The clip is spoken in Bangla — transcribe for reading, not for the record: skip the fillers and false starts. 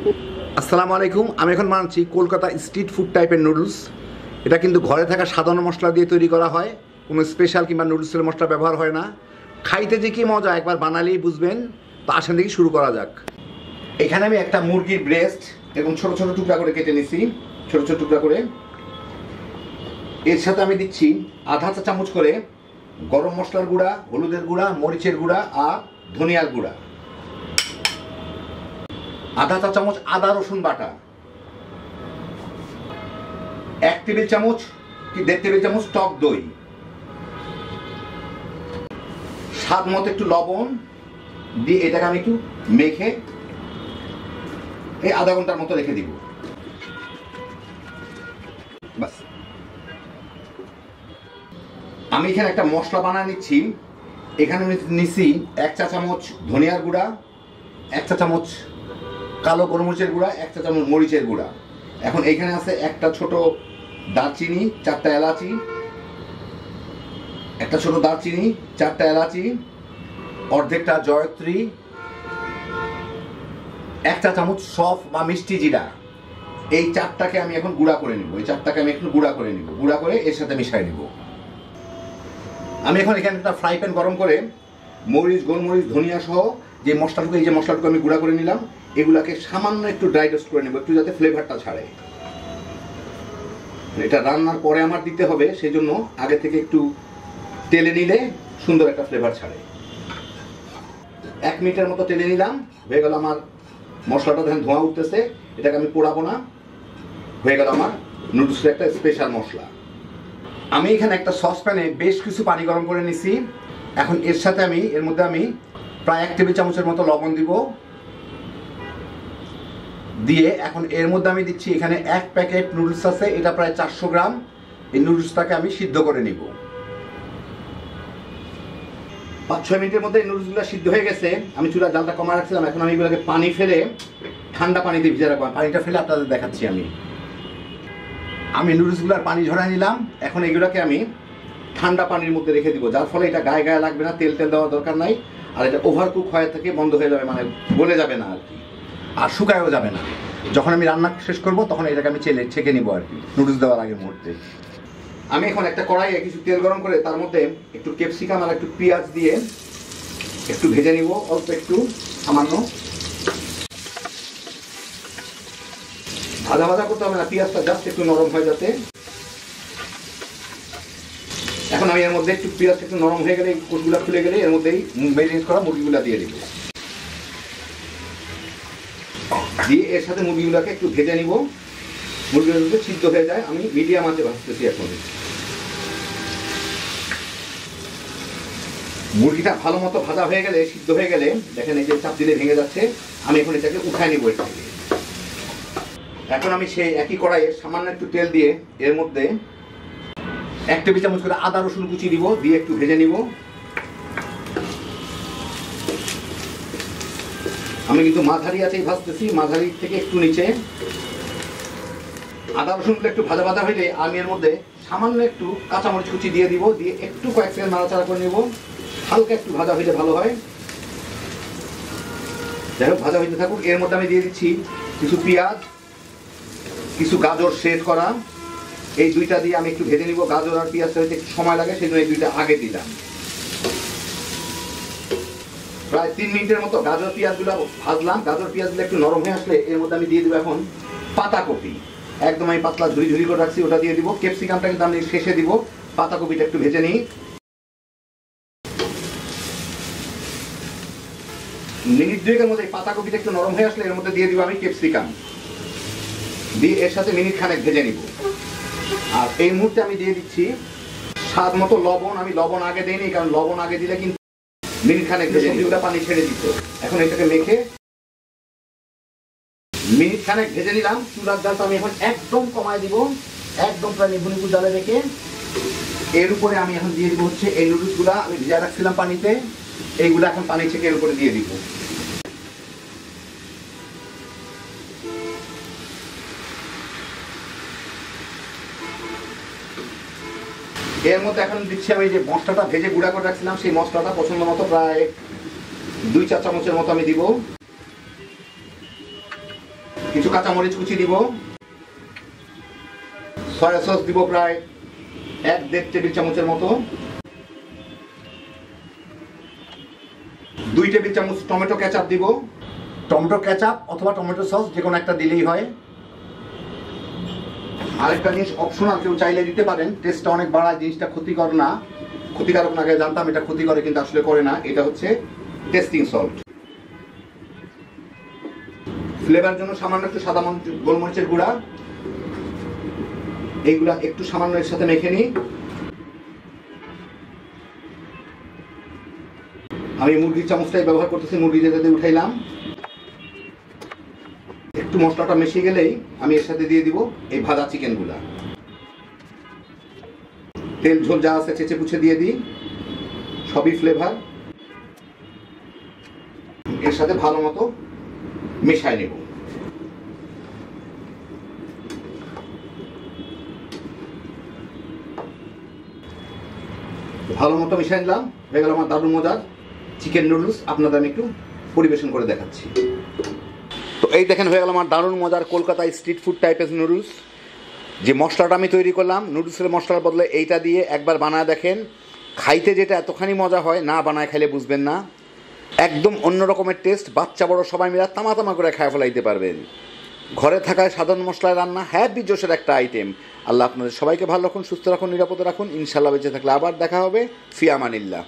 আসসালামু আলাইকুম। আমি এখন বানাচ্ছি কলকাতা স্ট্রিট ফুড টাইপের নুডলস। এটা কিন্তু ঘরে থাকা সাধারণ মশলা দিয়ে তৈরি করা হয়, কোনো স্পেশাল কিংবা নুডলসের মশলা ব্যবহার হয় না। খাইতে যে কি মজা একবার বানালেই বুঝবেন। তো আসেন দেখি শুরু করা যাক। এখানে আমি একটা মুরগির ব্রেস্ট এবং ছোট ছোট টুকরা করে কেটে নিছি, ছোট ছোট টুকরা করে। এর সাথে আমি দিচ্ছি আধা চা চামচ করে গরম মশলার গুঁড়া, হলুদের গুঁড়া, মরিচের গুঁড়া আর ধনিয়ার গুঁড়া, আধা চা চামচ আদা রসুন বাটা, 1 টেবিল চামচ কি 1.5 টেবিল চামচ টক দই, স্বাদ মতো একটু লবণ দিয়ে এটাকে আমি একটু মেখে এই আধা ঘন্টার মতো রেখে দিব। বাস। আমি এখানে একটা মশলা বানিয়ে নিচ্ছি। এখানে নিচ্ছি 1 চা চামচ ধনিয়ার গুঁড়া, 1 চা চামচ কালো গোলমরিচের গুঁড়া, 1 চা চামচ মরিচের গুঁড়া। এখন এখানে আছে একটা ছোট দারচিনি, 4টা এলাচি, একটা ছোট দারচিনি, 4টা এলাচি, অর্ধেকটা জয়ত্রী, 1 চা চামচ সফ বা মিষ্টি জিরা। এই 4টাকে আমি এখন গুঁড়া করে নিব। এই 4টাকে আমি একটু গুঁড়া করে নিব, গুঁড়া করে এর সাথে মিশাই নিব। আমি এখন এখানে একটা ফ্রাই প্যান গরম করে মরিচ, গোলমরিচ, ধনিয়া সহ যে মশলাটুকু, এই যে মশলাটুকু আমি গুঁড়া করে নিলাম, এগুলাকে সামান্য একটু ড্রাই রোস্ট করে নেব, একটু যাতে ফ্লেভারটা ছাড়ে। এটা রান্নার পরে আমার দিতে হবে, সেই জন্য আগে থেকে একটু তেলে নিলে সুন্দর একটা ফ্লেভার ছাড়ে। 1 মিনিটের মতো তেলে নিলাম, হয়ে গেল আমার মশলাটা। দেখেন ধোঁয়া উঠতেছে, এটাকে আমি পোড়াবো না। হয়ে গেল আমার নুডলসের একটা স্পেশাল মশলা। আমি এখানে একটা সসপ্যানে বেশ কিছু পানি গরম করে নিছি। এখন এর সাথে এর মধ্যে আমি প্রায় 1 টেবিল চামচের মতো লবণ দিব। দিয়ে এখন এর মধ্যে আমি দিচ্ছি এখানে 1 প্যাকেট নুডলস আছে, এটা প্রায় 400 গ্রাম। এই নুডলসটাকে আমি সিদ্ধ করে নিব। 5-6 মিনিটের মধ্যে এই নুডলসগুলো সিদ্ধ হয়ে গেছে। আমি চুলার জালটা কমায় রাখছিলাম। এখন আমি এগুলোকে পানি ফেলে ঠান্ডা পানিতে ভিজে রাখবো। পানিটা ফেলে আপনাদের দেখাচ্ছি। আমি নুডলসগুলোর পানি ঝরাই নিলাম। এখন এগুলোকে আমি ঠান্ডা পানির মধ্যে রেখে দিব, যার ফলে এটা গায়ে গায়ে লাগবে না, তেল তেল দেওয়ার দরকার নাই। আর এটা ওভারকুক হয়ে থেকে বন্ধ হয়ে যাবে, মানে গলে যাবে না আর কি, আর শুকায়ও যাবে না। যখন আমি রান্না শেষ করব তখন এটাকে আমি ছেঁকে নিব আর কি, নুডলস দেওয়ার আগের মুহূর্তে। আমি এখন একটা কড়াইয়ে কিছু তেল গরম করে তার মধ্যে একটু ক্যাপসিকাম আর একটু পেঁয়াজ দিয়ে একটু ভেজে নিব, অল্প একটু সামান্য। ভাজা ভাজা করতে হবে না, পেঁয়াজটা জাস্ট একটু নরম হয়ে যাতে। এখন আমি এর মধ্যে একটু পেঁয়াজ একটু নরম হয়ে গেলে, কোষগুলা খুলে গেলে এর মধ্যেই ম্যারিনেট করা মুরগিগুলা দিয়ে দিব। দিয়ে এর সাথে মুরগিগুলোকে একটু ভেজে নিব। মুরগিগুলো সিদ্ধ হয়ে যায়, আমি মিডিয়াম আঁচে ভাজতেছি। এখন মুরগিটা ভালো মতো ভাজা হয়ে গেলে, সিদ্ধ হয়ে গেলে, দেখেন এই যে চাপ দিলে ভেঙে যাচ্ছে। আমি এখন এটাকে উঠায় নিব। এখন আমি সেই একই কড়াইয়ে সামান্য একটু তেল দিয়ে এর মধ্যে 1 টেবিল চামচ করে আদা রসুন কুচি দিব, দিয়ে একটু ভেজে নিব। আমি কিন্তু মাঝারি আঁচেই ভাজতেছি, মাঝারি থেকে একটু নিচে। আদা রসুনগুলো একটু ভাজা ভাজা হইলে আমি এর মধ্যে সামান্য একটু কাঁচামরিচ কুচি দিয়ে দিব, দিয়ে একটু কয়েক সেকেন্ড নাড়াচাড়া করে নেব। হালকা একটু ভাজা হইলে ভালো হয়। যাই হোক, ভাজা হইতে থাকুক। এর মধ্যে আমি দিয়ে দিচ্ছি কিছু পেঁয়াজ, কিছু গাজর শেড করা। এই দুইটা দিয়ে আমি একটু ভেজে নিব। গাজর আর পেঁয়াজটা হইতে একটু সময় লাগে, সেই জন্য এই দুইটা আগে দিলাম। প্রায় 3 মিনিটের মতো গাজর পেঁয়াজগুলো ভাজলাম। গাজর পেঁয়াজগুলো একটু নরম হয়ে আসলে এর মধ্যে আমি দিয়ে দেবো এখন পাতাকপি। একদম আমি পাতলা ঝুরি ঝুরি করে রাখছি, ওটা দিয়ে দিব। ক্যাপসিকামটা কিন্তু আমি শেষে দিব। পাতাকপিটা একটু ভেজে নিই। মিনিট 2-এর মধ্যে পাতাকপিটা একটু নরম হয়ে আসলে এর মধ্যে দিয়ে দিব আমি ক্যাপসিকাম, দিয়ে এর সাথে মিনিট খানেক ভেজে নিব। আর এই মুহূর্তে আমি দিয়ে দিচ্ছি স্বাদ মতো লবণ। আমি লবণ আগে দিইনি, কারণ লবণ আগে দিলে কিন্তু মিনিট খানেক ভেজে সবজিগুলো পানি ছেড়ে দিত। এখন এটাকে মেখে মিনিট খানেক ভেজে নিলাম। চুলার জালটা আমি এখন একদম কমায় দিব, একদম প্রায় নিভু নিভু জালে রেখে। এর উপরে আমি এখন দিয়ে দিব হচ্ছে এই নুডলসগুলা আমি ভিজা রাখছিলাম পানিতে, এইগুলো এখন পানি ছেঁকে এর উপরে দিয়ে দিব। এর মধ্যে এখন দিচ্ছি আমি যে মশলাটা ভেজে গুঁড়া করে রাখছিলাম, সেই মশলাটা পছন্দ মতো প্রায় 2 চা চামচের মতো আমি দিব। কিছু কাঁচামরিচ কুচি দিব, সয়া সস দিব প্রায় 1-1.5 টেবিল চামচের মতো, 2 টেবিল চামচ টমেটো কেচাপ দিব। টমেটো কেচাপ অথবা টমেটো সস যে কোনো একটা দিলেই হয়। আরেকটা জিনিস অপশনাল, কেউ চাইলে দিতে পারেন, টেস্টটা অনেক বাড়ায়, জিনিসটা ক্ষতিকর না, ক্ষতিকারক না, আগে জানতাম এটা ক্ষতি করে কিন্তু আসলে করে না। এটা হচ্ছে টেস্টিং সল্ট। ফ্লেভার জন্য সামান্য একটু সাদা গোলমরিচের গুঁড়া, এইগুলা একটু সামান্য এর সাথে মেখে নিই। আমি মুরগির চামচটাই ব্যবহার করতেছি, মুরগি যেটাতে উঠাইলাম। একটু মশলাটা মিশিয়ে গেলেই আমি এর সাথে দিয়ে দিব এই ভাজা চিকেনগুলা। তেল ঝোল যা আছে চেঁচে কুচে দিয়ে দিই, সবই ফ্লেভার। এর সাথে ভালো মতো মিশাই নেব। ভালো মতো মিশাই নিলাম, হয়ে গেল আমার দারুণ মজার চিকেন নুডলস। আপনাদের আমি একটু পরিবেশন করে দেখাচ্ছি। তো এই দেখেন, হয়ে গেল আমার দারুণ মজার কলকাতা স্ট্রিট ফুড টাইপের নুডলস। যে মশলাটা আমি তৈরি করলাম নুডলসের মশলার বদলে এইটা দিয়ে একবার বানায় দেখেন, খাইতে যেটা এতখানি মজা হয়, না বানায় খাইলে বুঝবেন না। একদম অন্য রকমের টেস্ট, বাচ্চা বড় সবাই মিলে তামা তামা করে খায় ফেলাইতে পারবেন। ঘরে থাকায় সাধারণ মশলায় রান্না, হ্যাপি জোশের একটা আইটেম। আল্লাহ আপনাদের সবাইকে ভালো রাখুন, সুস্থ রাখুন, নিরাপদে রাখুন। ইনশাল্লাহ বেঁচে থাকলে আবার দেখা হবে। ফি আমানিল্লাহ।